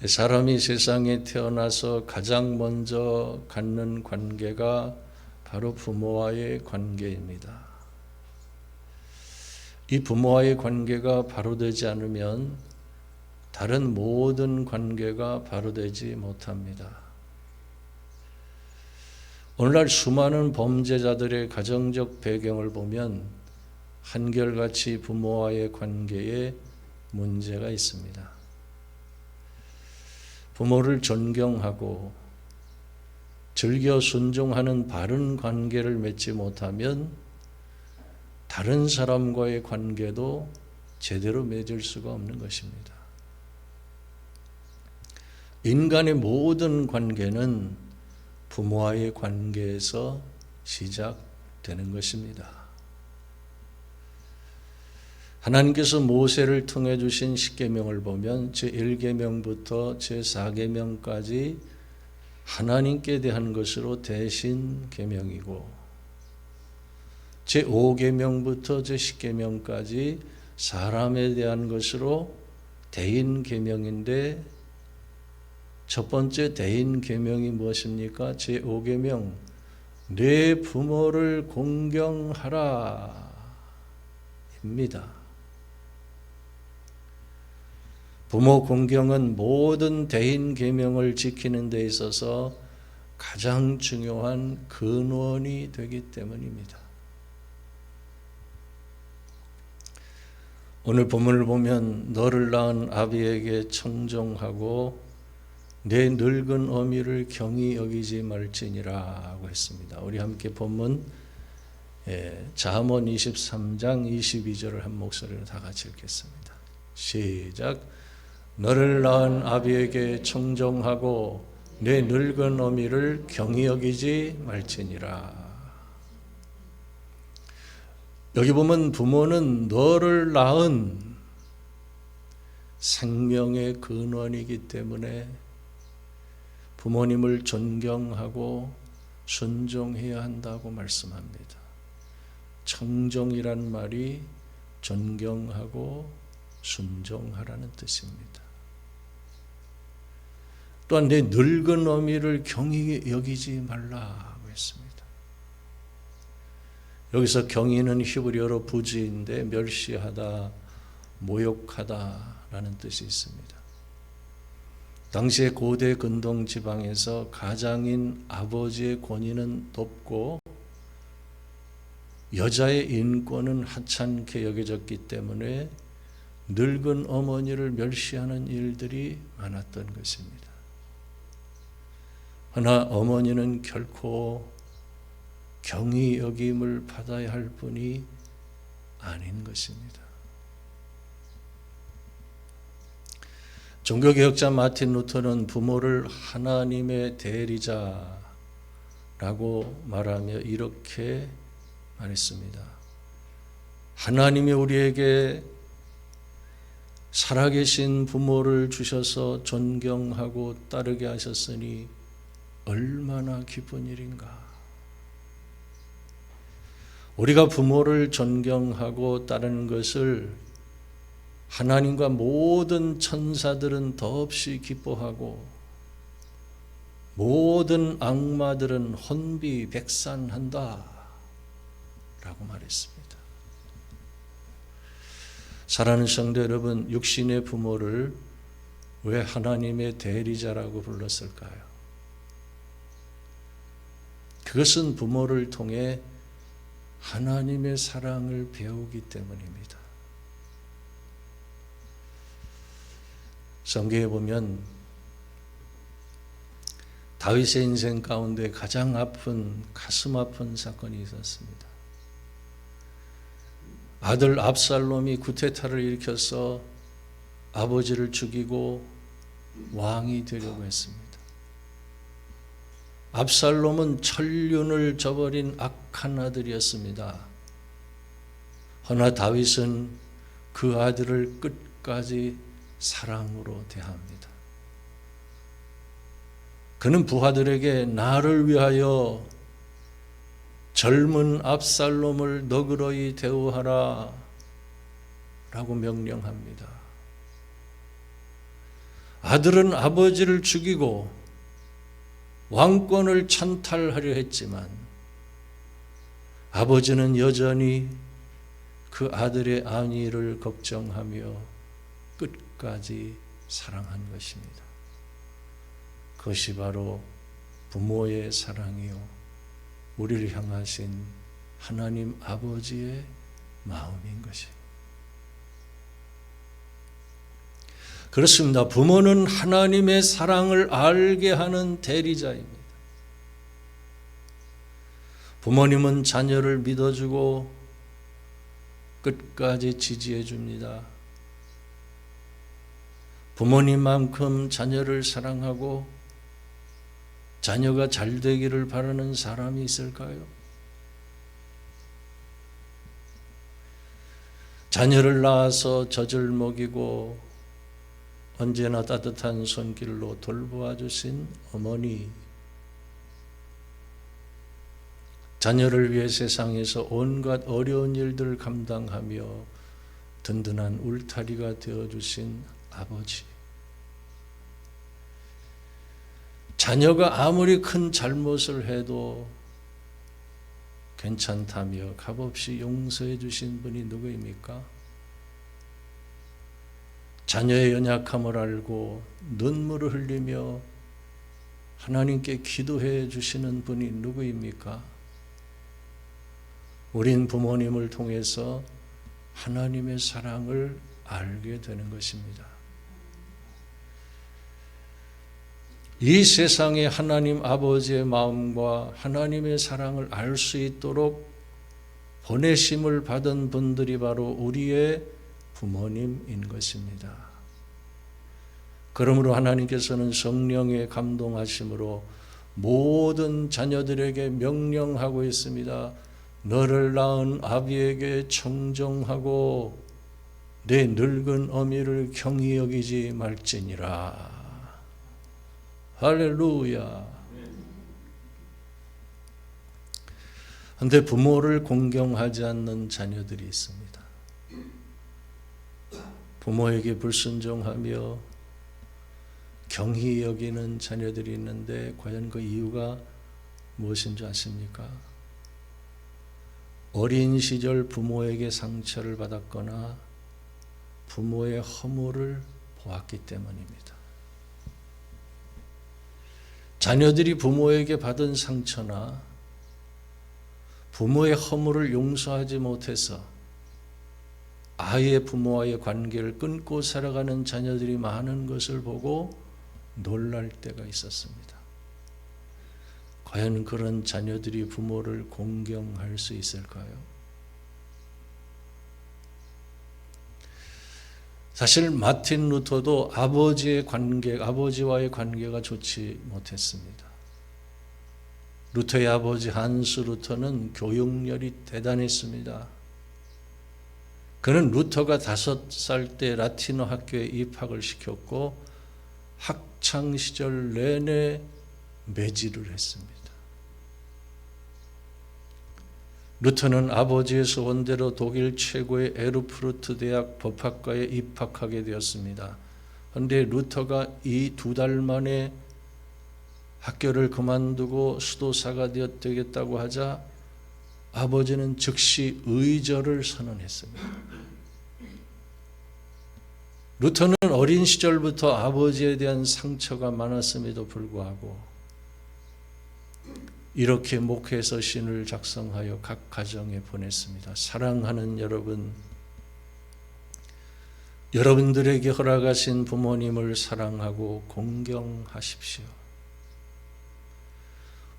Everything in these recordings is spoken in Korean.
사람이 세상에 태어나서 가장 먼저 갖는 관계가 바로 부모와의 관계입니다. 이 부모와의 관계가 바로 되지 않으면 다른 모든 관계가 바로 되지 못합니다. 오늘날 수많은 범죄자들의 가정적 배경을 보면 한결같이 부모와의 관계에 문제가 있습니다. 부모를 존경하고 즐겨 순종하는 바른 관계를 맺지 못하면 다른 사람과의 관계도 제대로 맺을 수가 없는 것입니다. 인간의 모든 관계는 부모와의 관계에서 시작되는 것입니다. 하나님께서 모세를 통해 주신 십계명을 보면 제1계명부터 제4계명까지 하나님께 대한 것으로 대신 계명이고 제5계명부터 제10계명까지 사람에 대한 것으로 대인 계명인데 첫 번째 대인 계명이 무엇입니까? 제5계명 내 부모를 공경하라 입니다. 부모 공경은 모든 대인 계명을 지키는 데 있어서 가장 중요한 근원이 되기 때문입니다. 오늘 본문을 보면 너를 낳은 아비에게 청종하고 내 늙은 어미를 경히 여기지 말지니라 하고 했습니다. 우리 함께 본문 잠언 23장 22절을 한 목소리로 다 같이 읽겠습니다. 시작. 너를 낳은 아비에게 청종하고 내 늙은 어미를 경히 여기지 말지니라. 여기 보면 부모는 너를 낳은 생명의 근원이기 때문에 부모님을 존경하고 순종해야 한다고 말씀합니다. 청종이란 말이 존경하고 순종하라는 뜻입니다. 또한 내 늙은 어미를 경히 여기지 말라고 했습니다. 여기서 경히는 히브리어로 부지인데 멸시하다, 모욕하다라는 뜻이 있습니다. 당시의 고대 근동 지방에서 가장인 아버지의 권위는 높고 여자의 인권은 하찮게 여겨졌기 때문에 늙은 어머니를 멸시하는 일들이 많았던 것입니다. 그러나 어머니는 결코 경히 여김을 받아야 할 분이 아닌 것입니다. 종교개혁자 마틴 루터는 부모를 하나님의 대리자라고 말하며 이렇게 말했습니다. 하나님이 우리에게 살아계신 부모를 주셔서 존경하고 따르게 하셨으니 얼마나 기쁜 일인가. 우리가 부모를 존경하고 따르는 것을 하나님과 모든 천사들은 더없이 기뻐하고 모든 악마들은 혼비백산한다 라고 말했습니다. 사랑하는 성도 여러분, 육신의 부모를 왜 하나님의 대리자라고 불렀을까요? 그것은 부모를 통해 하나님의 사랑을 배우기 때문입니다. 성경에 보면 다윗의 인생 가운데 가장 아픈, 가슴 아픈 사건이 있었습니다. 아들 압살롬이 쿠데타를 일으켜서 아버지를 죽이고 왕이 되려고 했습니다. 압살롬은 천륜을 저버린 악한 아들이었습니다. 그러나 다윗은 그 아들을 끝까지 사랑으로 대합니다. 그는 부하들에게 나를 위하여 젊은 압살롬을 너그러이 대우하라 라고 명령합니다. 아들은 아버지를 죽이고 왕권을 찬탈하려 했지만 아버지는 여전히 그 아들의 안위를 걱정하며 끝까지 사랑한 것입니다. 그것이 바로 부모의 사랑이요 우리를 향하신 하나님 아버지의 마음인 것입니다. 그렇습니다. 부모는 하나님의 사랑을 알게 하는 대리자입니다. 부모님은 자녀를 믿어주고 끝까지 지지해 줍니다. 부모님만큼 자녀를 사랑하고 자녀가 잘 되기를 바라는 사람이 있을까요? 자녀를 낳아서 젖을 먹이고 언제나 따뜻한 손길로 돌보아 주신 어머니, 자녀를 위해 세상에서 온갖 어려운 일들을 감당하며 든든한 울타리가 되어주신 아버지, 자녀가 아무리 큰 잘못을 해도 괜찮다며 값없이 용서해 주신 분이 누구입니까? 자녀의 연약함을 알고 눈물을 흘리며 하나님께 기도해 주시는 분이 누구입니까? 우린 부모님을 통해서 하나님의 사랑을 알게 되는 것입니다. 이 세상에 하나님 아버지의 마음과 하나님의 사랑을 알 수 있도록 보내심을 받은 분들이 바로 우리의 부모님인 것입니다. 그러므로 하나님께서는 성령의 감동하심으로 모든 자녀들에게 명령하고 있습니다. 너를 낳은 아비에게 청종하고 내 늙은 어미를 경히 여기지 말지니라. 할렐루야. 그런데 부모를 공경하지 않는 자녀들이 있습니다. 부모에게 불순종하며 경히 여기는 자녀들이 있는데 과연 그 이유가 무엇인 줄 아십니까? 어린 시절 부모에게 상처를 받았거나 부모의 허물을 보았기 때문입니다. 자녀들이 부모에게 받은 상처나 부모의 허물을 용서하지 못해서 아예 부모와의 관계를 끊고 살아가는 자녀들이 많은 것을 보고 놀랄 때가 있었습니다. 과연 그런 자녀들이 부모를 공경할 수 있을까요? 사실 마틴 루터도 아버지와의 관계가 좋지 못했습니다. 루터의 아버지 한스 루터는 교육열이 대단했습니다. 그는 루터가 5살 때 라틴어 학교에 입학을 시켰고 학창시절 내내 매질을 했습니다. 루터는 아버지의 소원대로 독일 최고의 에르푸르트 대학 법학과에 입학하게 되었습니다. 그런데 루터가 이 2달 만에 학교를 그만두고 수도사가 되겠다고 하자 아버지는 즉시 의절을 선언했습니다. 루터는 어린 시절부터 아버지에 대한 상처가 많았음에도 불구하고 이렇게 목회서 신을 작성하여 각 가정에 보냈습니다. 사랑하는 여러분, 여러분들에게 허락하신 부모님을 사랑하고 공경하십시오.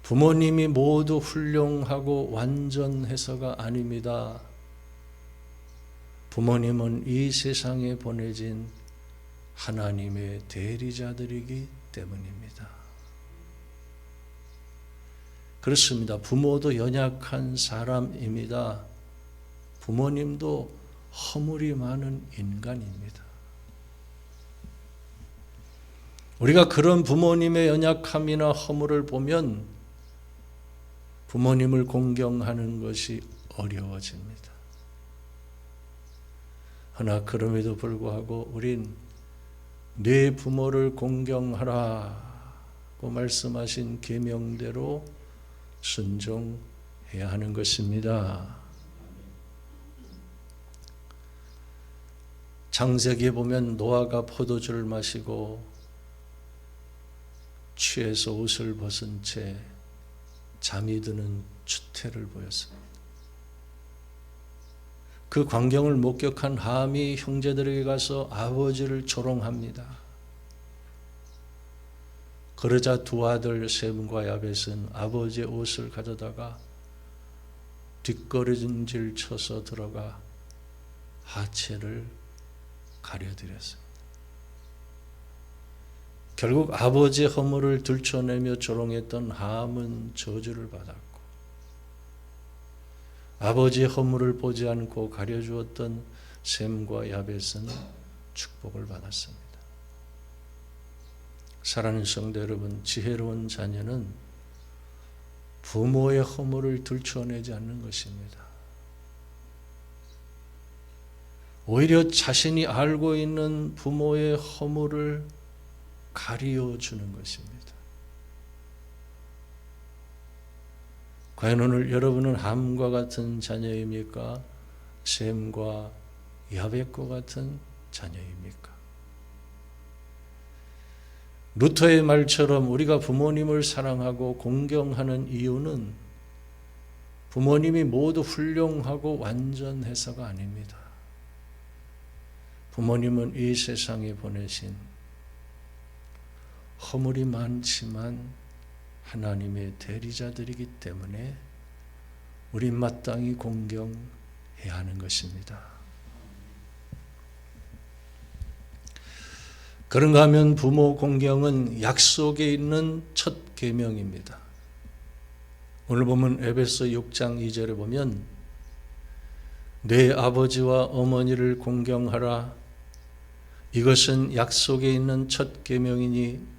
부모님이 모두 훌륭하고 완전해서가 아닙니다. 부모님은 이 세상에 보내진 하나님의 대리자들이기 때문입니다. 그렇습니다. 부모도 연약한 사람입니다. 부모님도 허물이 많은 인간입니다. 우리가 그런 부모님의 연약함이나 허물을 보면 부모님을 공경하는 것이 어려워집니다. 그러나 그럼에도 불구하고 우린 내 부모를 공경하라고 말씀하신 계명대로 순종해야 하는 것입니다. 창세기에 보면 노아가 포도주를 마시고 취해서 옷을 벗은 채 잠이 드는 추태를 보였습니다. 그 광경을 목격한 함이 형제들에게 가서 아버지를 조롱합니다. 그러자 두 아들 셈과 야벳은 아버지의 옷을 가져다가 뒷걸음질 쳐서 들어가 하체를 가려드렸습니다. 결국 아버지의 허물을 들춰내며 조롱했던 함은 저주를 받았고, 아버지의 허물을 보지 않고 가려주었던 셈과 야벳은 축복을 받았습니다. 사랑하는 성도 여러분, 지혜로운 자녀는 부모의 허물을 들춰내지 않는 것입니다. 오히려 자신이 알고 있는 부모의 허물을 가리어주는 것입니다. 과연 오늘 여러분은 함과 같은 자녀입니까? 셈과 야벳과 같은 자녀입니까? 루터의 말처럼 우리가 부모님을 사랑하고 공경하는 이유는 부모님이 모두 훌륭하고 완전해서가 아닙니다. 부모님은 이 세상에 보내신 허물이 많지만 하나님의 대리자들이기 때문에 우리 마땅히 공경해야 하는 것입니다. 그런가 하면 부모 공경은 약속에 있는 첫 계명입니다. 오늘 보면 에베소 6장 2절에 보면 내 아버지와 어머니를 공경하라. 이것은 약속에 있는 첫 계명이니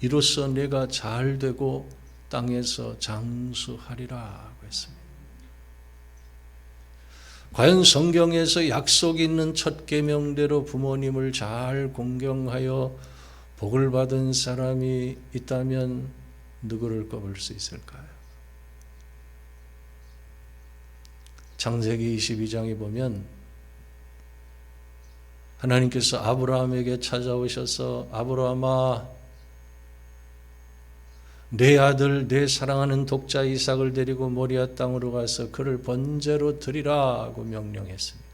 이로써 내가 잘되고 땅에서 장수하리라고 했습니다. 과연 성경에서 약속이 있는 첫 계명대로 부모님을 잘 공경하여 복을 받은 사람이 있다면 누구를 꼽을 수 있을까요? 창세기 22장에 보면 하나님께서 아브라함에게 찾아오셔서 아브라함아, 내 아들 내 사랑하는 독자 이삭을 데리고 모리아 땅으로 가서 그를 번제로 드리라고 명령했습니다.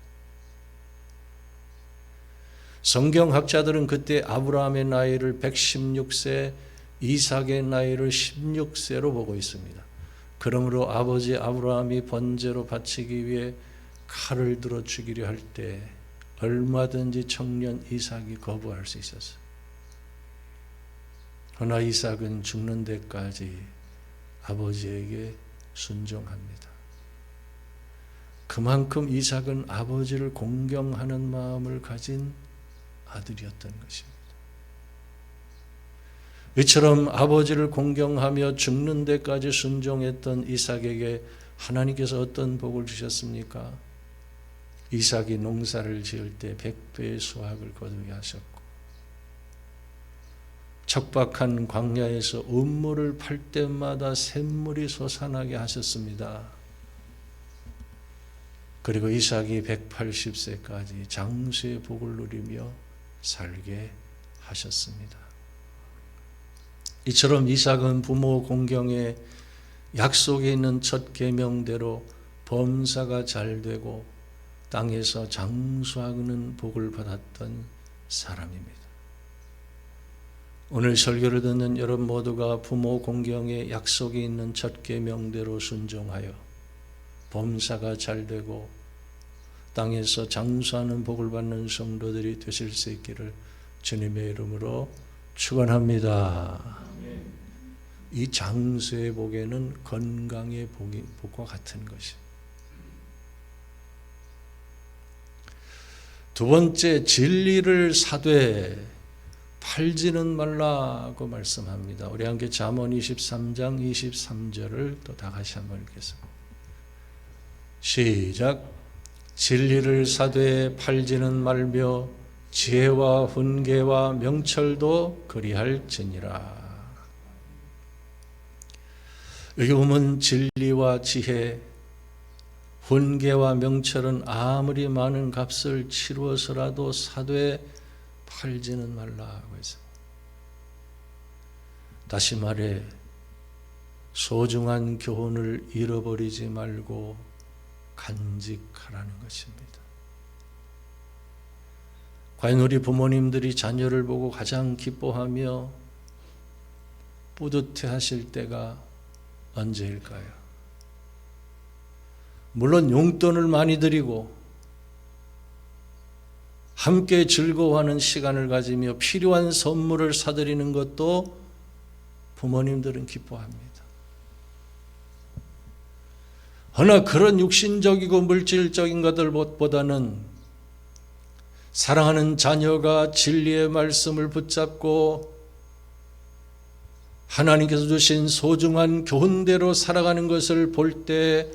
성경학자들은 그때 아브라함의 나이를 116세, 이삭의 나이를 16세로 보고 있습니다. 그러므로 아버지 아브라함이 번제로 바치기 위해 칼을 들어 죽이려 할 때 얼마든지 청년 이삭이 거부할 수 있었어요. 그러나 이삭은 죽는 데까지 아버지에게 순종합니다. 그만큼 이삭은 아버지를 공경하는 마음을 가진 아들이었던 것입니다. 이처럼 아버지를 공경하며 죽는 데까지 순종했던 이삭에게 하나님께서 어떤 복을 주셨습니까? 이삭이 농사를 지을 때 100배의 수확을 거두게 하셨고, 척박한 광야에서 음물을 팔 때마다 샘물이 솟아나게 하셨습니다. 그리고 이삭이 180세까지 장수의 복을 누리며 살게 하셨습니다. 이처럼 이삭은 부모 공경에 약속에 있는 첫 계명대로 범사가 잘 되고 땅에서 장수하는 복을 받았던 사람입니다. 오늘 설교를 듣는 여러분 모두가 부모 공경의 약속에 있는 첫 계명대로 순종하여 범사가 잘 되고 땅에서 장수하는 복을 받는 성도들이 되실 수 있기를 주님의 이름으로 축원합니다. 이 장수의 복에는 건강의 복과 같은 것입니다. 두 번째, 진리를 사되 팔지는 말라고 말씀합니다. 우리 함께 잠언 23장 23절을 또 다 같이 한번 읽겠습니다. 시작. 진리를 사되 팔지는 말며 지혜와 훈계와 명철도 그리할지니라. 여기 보면 진리와 지혜, 훈계와 명철은 아무리 많은 값을 치루어서라도 사되 팔지는 말라고 했어요. 다시 말해 소중한 교훈을 잃어버리지 말고 간직하라는 것입니다. 과연 우리 부모님들이 자녀를 보고 가장 기뻐하며 뿌듯해하실 때가 언제일까요? 물론 용돈을 많이 드리고 함께 즐거워하는 시간을 가지며 필요한 선물을 사드리는 것도 부모님들은 기뻐합니다. 그러나 그런 육신적이고 물질적인 것들보다는 사랑하는 자녀가 진리의 말씀을 붙잡고 하나님께서 주신 소중한 교훈대로 살아가는 것을 볼 때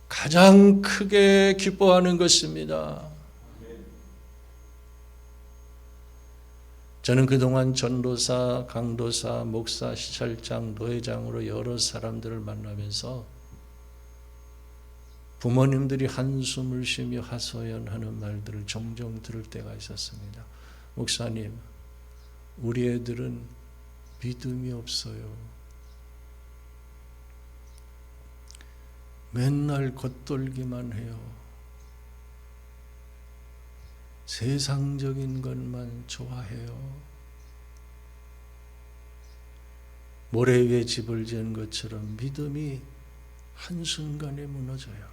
가장 크게 기뻐하는 것입니다. 저는 그동안 전도사, 강도사, 목사, 시찰장, 노회장으로 여러 사람들을 만나면서 부모님들이 한숨을 쉬며 하소연하는 말들을 종종 들을 때가 있었습니다. 목사님, 우리 애들은 믿음이 없어요. 맨날 겉돌기만 해요. 세상적인 것만 좋아해요. 모래 위에 집을 지은 것처럼 믿음이 한순간에 무너져요.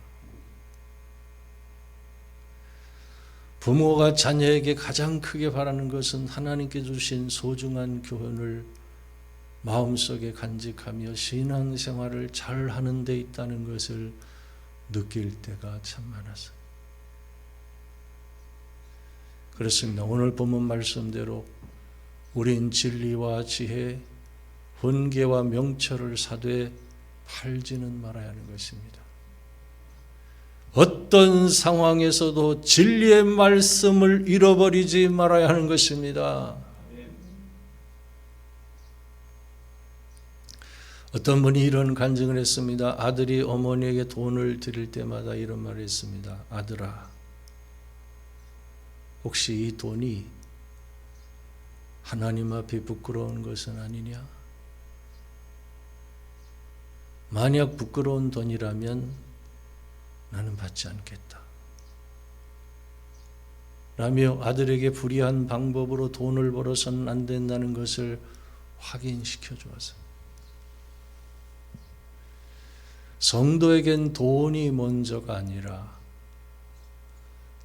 부모가 자녀에게 가장 크게 바라는 것은 하나님께 주신 소중한 교훈을 마음속에 간직하며 신앙생활을 잘 하는 데 있다는 것을 느낄 때가 참 많았어요. 그렇습니다. 오늘 본문 말씀대로 우린 진리와 지혜, 훈계와 명철을 사되 팔지는 말아야 하는 것입니다. 어떤 상황에서도 진리의 말씀을 잃어버리지 말아야 하는 것입니다. 어떤 분이 이런 간증을 했습니다. 아들이 어머니에게 돈을 드릴 때마다 이런 말을 했습니다. 아들아, 혹시 이 돈이 하나님 앞에 부끄러운 것은 아니냐? 만약 부끄러운 돈이라면 나는 받지 않겠다. 라며 아들에게 불의한 방법으로 돈을 벌어서는 안 된다는 것을 확인시켜 주었습니다. 성도에겐 돈이 먼저가 아니라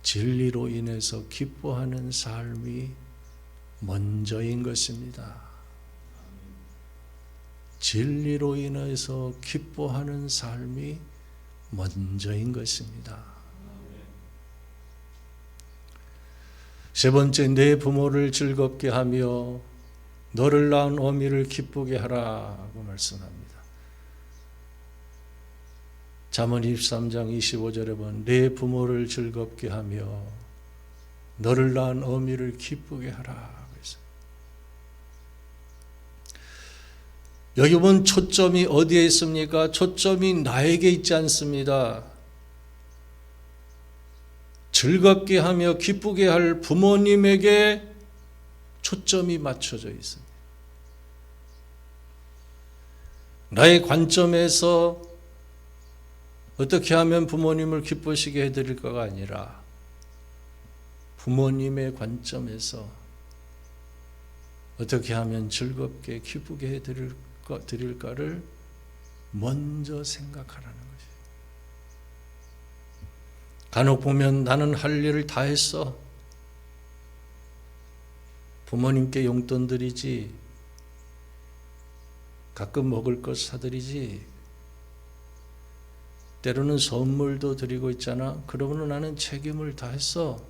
진리로 인해서 기뻐하는 삶이 먼저인 것입니다. 진리로 인해서 기뻐하는 삶이 먼저인 것입니다. 세 번째, 내 부모를 즐겁게 하며 너를 낳은 어미를 기쁘게 하라고 말씀합니다. 잠언 23장 25절에 보면 내 부모를 즐겁게 하며 너를 낳은 어미를 기쁘게 하라. 여기 보면 초점이 어디에 있습니까? 초점이 나에게 있지 않습니다. 즐겁게 하며 기쁘게 할 부모님에게 초점이 맞춰져 있습니다. 나의 관점에서 어떻게 하면 부모님을 기쁘시게 해드릴까가 아니라 부모님의 관점에서 어떻게 하면 즐겁게 기쁘게 해드릴까를 먼저 생각하라는 것이에요. 간혹 보면 나는 할 일을 다 했어. 부모님께 용돈 드리지, 가끔 먹을 것 사드리지, 때로는 선물도 드리고 있잖아. 그러고는 나는 책임을 다 했어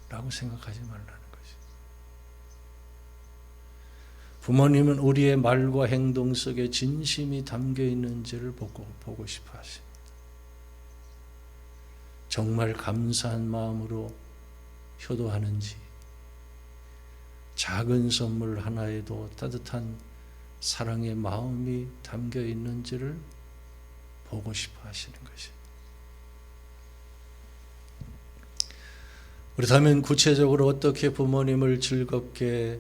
라고 생각하지 말라는 것이. 부모님은 우리의 말과 행동 속에 진심이 담겨 있는지를 보고 싶어 하십니다. 정말 감사한 마음으로 효도하는지, 작은 선물 하나에도 따뜻한 사랑의 마음이 담겨 있는지를 보고 싶어 하시는 것이에요. 그렇다면 구체적으로 어떻게 부모님을 즐겁게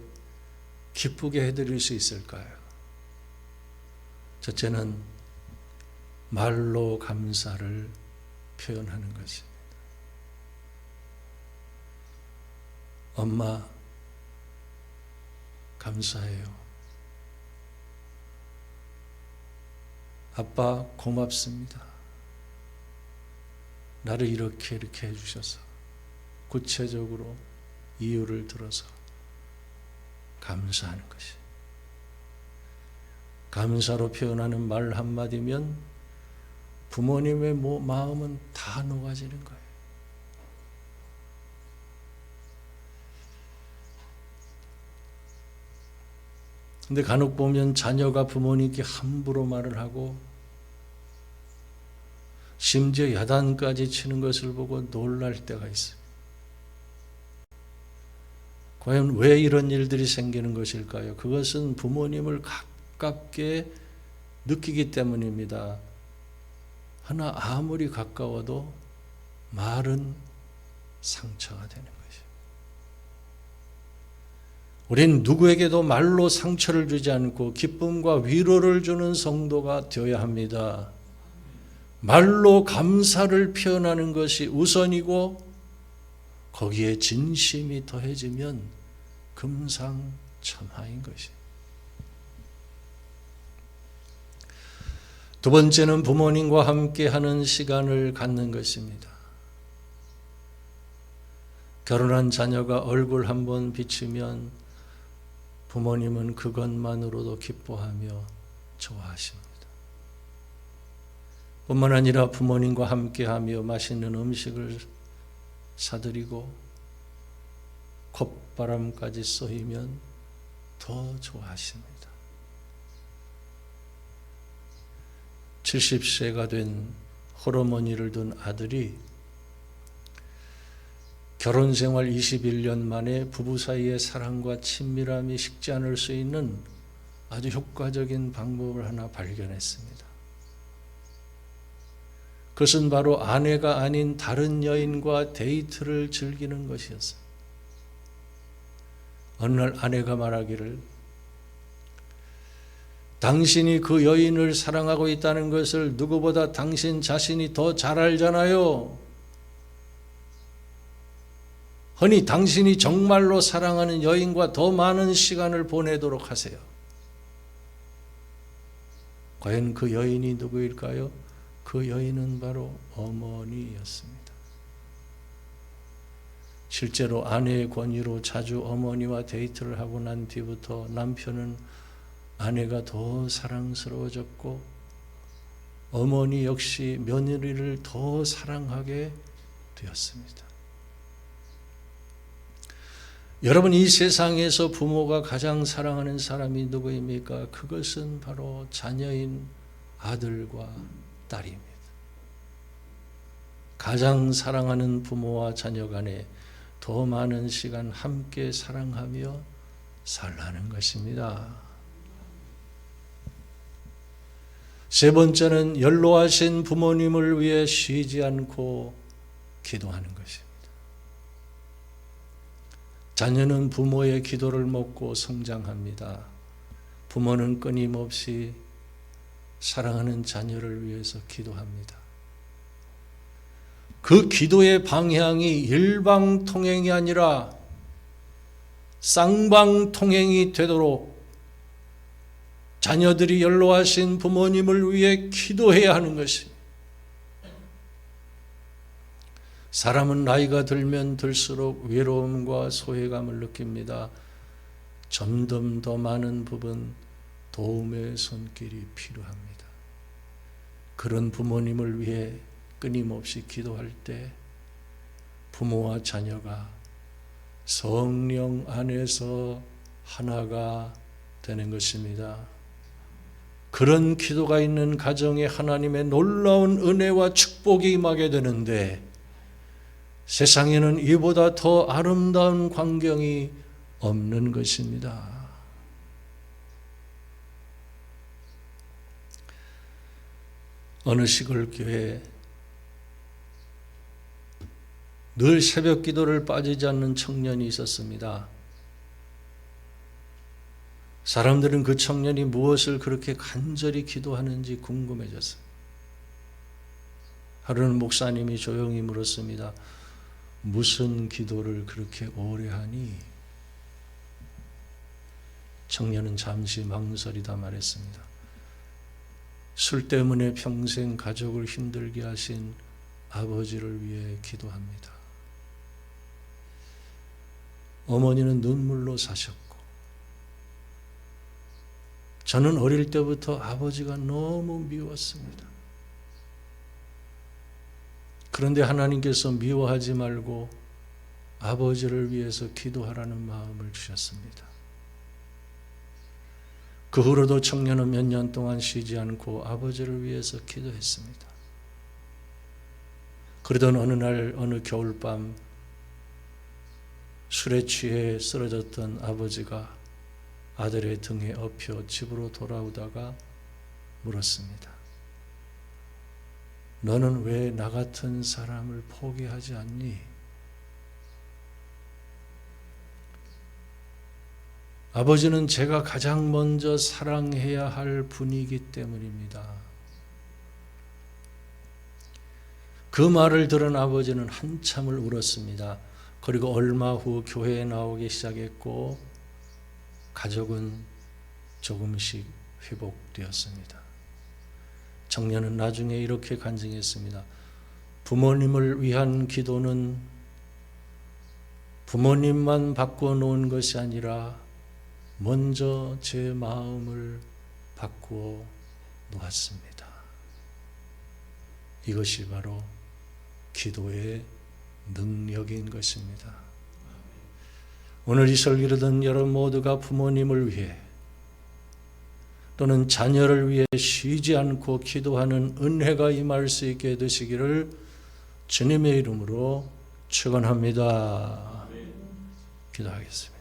기쁘게 해드릴 수 있을까요? 첫째는 말로 감사를 표현하는 것입니다. 엄마, 감사해요. 아빠, 고맙습니다. 나를 이렇게 해주셔서 구체적으로 이유를 들어서 감사하는 것이. 감사로 표현하는 말 한마디면 부모님의 마음은 다 녹아지는 거예요. 근데 간혹 보면 자녀가 부모님께 함부로 말을 하고 심지어 야단까지 치는 것을 보고 놀랄 때가 있어요. 과연 왜 이런 일들이 생기는 것일까요? 그것은 부모님을 가깝게 느끼기 때문입니다. 하나 아무리 가까워도 말은 상처가 되는 것이에요. 우린 누구에게도 말로 상처를 주지 않고 기쁨과 위로를 주는 성도가 되어야 합니다. 말로 감사를 표현하는 것이 우선이고 거기에 진심이 더해지면 금상첨화인 것이에요. 두 번째는 부모님과 함께하는 시간을 갖는 것입니다. 결혼한 자녀가 얼굴 한번 비치면 부모님은 그것만으로도 기뻐하며 좋아하십니다. 뿐만 아니라 부모님과 함께하며 맛있는 음식을 사드리고 콧바람까지 쏘이면 더 좋아하십니다. 70세가 된 홀어머니를 둔 아들이 결혼생활 21년 만에 부부 사이의 사랑과 친밀함이 식지 않을 수 있는 아주 효과적인 방법을 하나 발견했습니다. 그것은 바로 아내가 아닌 다른 여인과 데이트를 즐기는 것이었어요. 어느 날 아내가 말하기를 당신이 그 여인을 사랑하고 있다는 것을 누구보다 당신 자신이 더 잘 알잖아요. 허니 당신이 정말로 사랑하는 여인과 더 많은 시간을 보내도록 하세요. 과연 그 여인이 누구일까요? 그 여인은 바로 어머니였습니다. 실제로 아내의 권유로 자주 어머니와 데이트를 하고 난 뒤부터 남편은 아내가 더 사랑스러워졌고 어머니 역시 며느리를 더 사랑하게 되었습니다. 여러분, 이 세상에서 부모가 가장 사랑하는 사람이 누구입니까? 그것은 바로 자녀인 아들과 딸입니다. 가장 사랑하는 부모와 자녀 간에 더 많은 시간 함께 사랑하며 살라는 것입니다. 세 번째는 연로하신 부모님을 위해 쉬지 않고 기도하는 것입니다. 자녀는 부모의 기도를 먹고 성장합니다. 부모는 끊임없이 사랑하는 자녀를 위해서 기도합니다. 그 기도의 방향이 일방통행이 아니라 쌍방통행이 되도록 자녀들이 연로하신 부모님을 위해 기도해야 하는 것입니다. 사람은 나이가 들면 들수록 외로움과 소외감을 느낍니다. 점점 더 많은 부분 도움의 손길이 필요합니다. 그런 부모님을 위해 끊임없이 기도할 때 부모와 자녀가 성령 안에서 하나가 되는 것입니다. 그런 기도가 있는 가정에 하나님의 놀라운 은혜와 축복이 임하게 되는데 세상에는 이보다 더 아름다운 광경이 없는 것입니다. 어느 시골 교회에 늘 새벽 기도를 빠지지 않는 청년이 있었습니다. 사람들은 그 청년이 무엇을 그렇게 간절히 기도하는지 궁금해졌어요. 하루는 목사님이 조용히 물었습니다. 무슨 기도를 그렇게 오래 하니? 청년은 잠시 망설이다 말했습니다. 술 때문에 평생 가족을 힘들게 하신 아버지를 위해 기도합니다. 어머니는 눈물로 사셨고 저는 어릴 때부터 아버지가 너무 미웠습니다. 그런데 하나님께서 미워하지 말고 아버지를 위해서 기도하라는 마음을 주셨습니다. 그 후로도 청년은 몇 년 동안 쉬지 않고 아버지를 위해서 기도했습니다. 그러던 어느 날 어느 겨울밤 술에 취해 쓰러졌던 아버지가 아들의 등에 엎여 집으로 돌아오다가 물었습니다. 너는 왜 나 같은 사람을 포기하지 않니? 아버지는 제가 가장 먼저 사랑해야 할 분이기 때문입니다. 그 말을 들은 아버지는 한참을 울었습니다. 그리고 얼마 후 교회에 나오기 시작했고 가족은 조금씩 회복되었습니다. 청년은 나중에 이렇게 간증했습니다. 부모님을 위한 기도는 부모님만 바꾸어 놓은 것이 아니라 먼저 제 마음을 바꾸어 놓았습니다. 이것이 바로 기도의 능력인 것입니다. 오늘 이 설교를 듣는 여러분 모두가 부모님을 위해 또는 자녀를 위해 쉬지 않고 기도하는 은혜가 임할 수 있게 되시기를 주님의 이름으로 축원합니다. 기도하겠습니다.